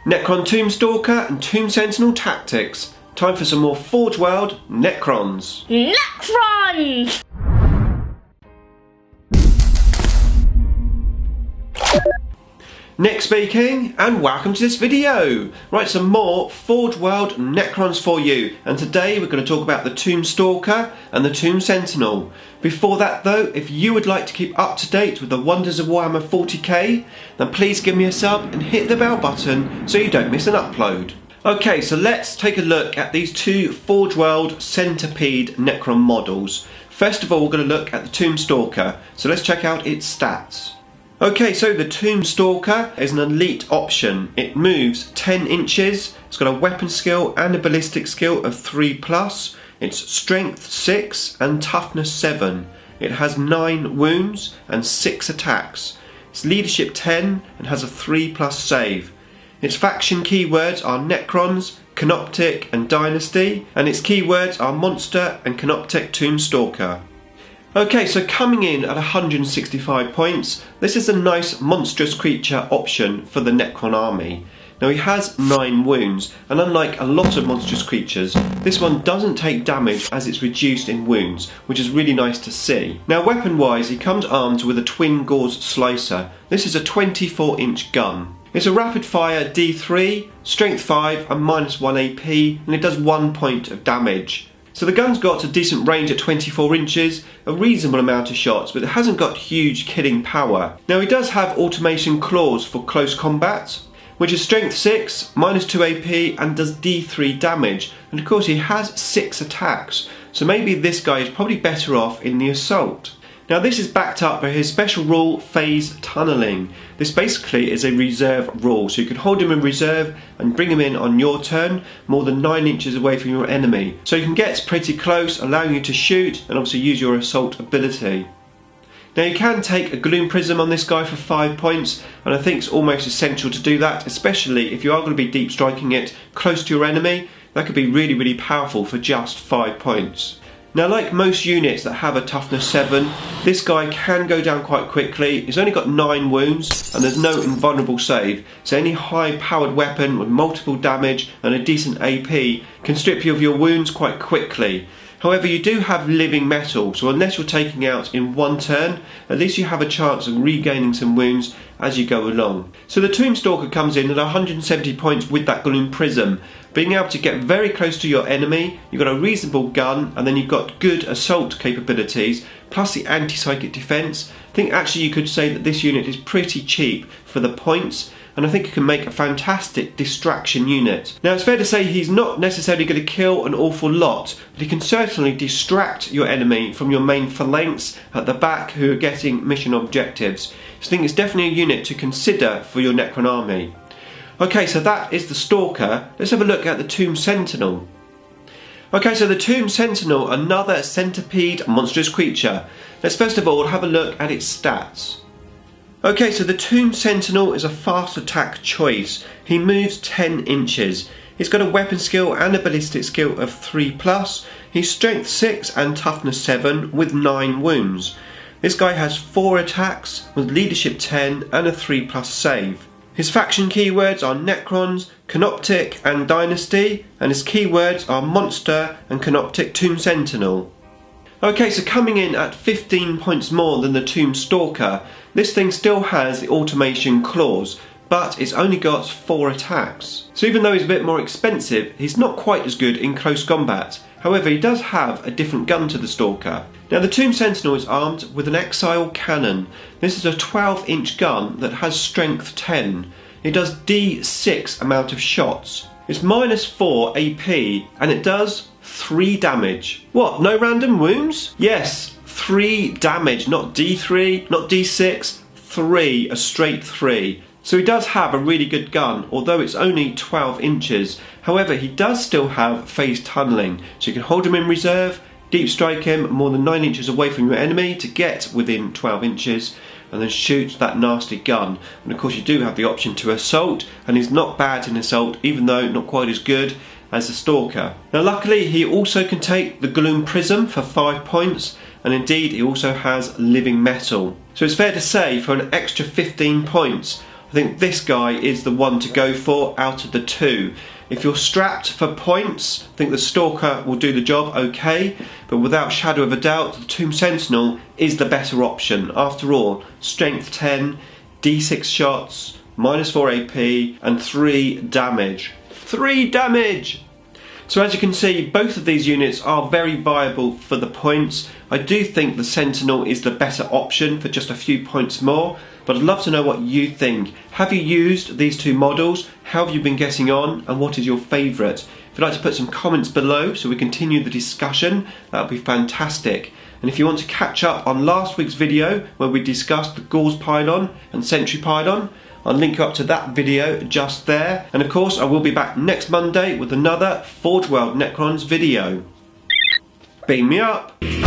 Necron Tomb Stalker and Tomb Sentinel Tactics. Time for some more Forge World Necrons. Necrons! Nick speaking, and welcome to this video. Right, some more Forge World Necrons for you, and today we're going to talk about the Tomb Stalker and the Tomb Sentinel. Before that though, if you would like to keep up to date with the wonders of Warhammer 40k, then please give me a sub and hit the bell button so you don't miss an upload. Okay, so let's take a look at these two Forge World Centipede Necron models. First of all, we're going to look at the Tomb Stalker, so let's check out its stats. Okay, so the Tomb Stalker is an elite option. It moves 10 inches, it's got a weapon skill and a ballistic skill of 3+, it's strength 6 and toughness 7. It has 9 wounds and 6 attacks. It's leadership 10 and has a 3+ save. Its faction keywords are Necrons, Canoptek and Dynasty, and its keywords are Monster and Canoptek Tomb Stalker. Okay, so coming in at 165 points, this is a nice monstrous creature option for the Necron army. Now he has 9 wounds, and unlike a lot of monstrous creatures, this one doesn't take damage as it's reduced in wounds, which is really nice to see. Now weapon wise, he comes armed with a twin gauze slicer. This is a 24-inch gun. It's a rapid fire D3, strength 5 and -1 AP, and it does 1 point of damage. So the gun's got a decent range at 24 inches, a reasonable amount of shots, but it hasn't got huge killing power. Now he does have automation claws for close combat, which is strength 6, -2 AP and does D3 damage, and of course he has 6 attacks, so maybe this guy is probably better off in the assault. Now this is backed up by his special rule, phase tunnelling. This basically is a reserve rule, so you can hold him in reserve and bring him in on your turn more than 9 inches away from your enemy. So you can get pretty close, allowing you to shoot and obviously use your assault ability. Now you can take a Gloom Prism on this guy for 5 points, and I think it's almost essential to do that, especially if you are going to be deep striking it close to your enemy. That could be really powerful for just 5 points. Now like most units that have a toughness 7, this guy can go down quite quickly. He's only got 9 wounds and there's no invulnerable save, so any high powered weapon with multiple damage and a decent AP can strip you of your wounds quite quickly. However, you do have living metal, so unless you're taking out in one turn, at least you have a chance of regaining some wounds as you go along. So the Tomb Stalker comes in at 170 points with that Gloom Prism, being able to get very close to your enemy. You've got a reasonable gun, and then you've got good assault capabilities, plus the anti-psychic defense. I think actually you could say that this unit is pretty cheap for the points, and I think it can make a fantastic distraction unit. Now it's fair to say he's not necessarily going to kill an awful lot, but he can certainly distract your enemy from your main phalanx at the back who are getting mission objectives. So I think it's definitely a unit to consider for your Necron army. Okay, so that is the Stalker. Let's have a look at the Tomb Sentinel. Okay, so the Tomb Sentinel, another centipede monstrous creature. Let's first of all have a look at its stats. Okay, so the Tomb Sentinel is a fast attack choice. He moves 10 inches. He's got a weapon skill and a ballistic skill of 3+. He's strength 6 and toughness 7 with 9 wounds. This guy has 4 attacks with leadership 10 and a 3+ save. His faction keywords are Necrons, Canoptek and Dynasty, and his keywords are Monster and Canoptek Tomb Sentinel. Okay, so coming in at 15 points more than the Tomb Stalker, this thing still has the automation claws, but it's only got 4 attacks. So even though he's a bit more expensive, he's not quite as good in close combat. However, he does have a different gun to the Stalker. Now the Tomb Sentinel is armed with an Exile Cannon. This is a 12-inch gun that has strength 10. It does D6 amount of shots. It's -4 AP and it does 3 damage. What, no random wounds? Yes, 3 damage, not D3, not D6, 3, a straight 3. So he does have a really good gun, although it's only 12 inches. However, he does still have phase tunnelling, so you can hold him in reserve, deep strike him more than 9 inches away from your enemy to get within 12 inches, and then shoot that nasty gun. And of course you do have the option to assault, and he's not bad in assault, even though not quite as good as the Stalker. Now luckily he also can take the Gloom Prism for 5 points, and indeed he also has living metal. So it's fair to say for an extra 15 points I think this guy is the one to go for out of the two. If you're strapped for points, I think the Stalker will do the job okay, but without shadow of a doubt, the Tomb Sentinel is the better option. After all, strength 10, d6 shots, -4 AP, and 3 damage. 3 damage! So as you can see, both of these units are very viable for the points. I do think the Sentinel is the better option for just a few points more, but I'd love to know what you think. Have you used these two models? How have you been getting on? And what is your favourite? If you'd like to put some comments below so we continue the discussion, that would be fantastic. And if you want to catch up on last week's video where we discussed the Gauls Pylon and Sentry Pylon, I'll link you up to that video just there. And of course, I will be back next Monday with another Forge World Necrons video. Beam me up!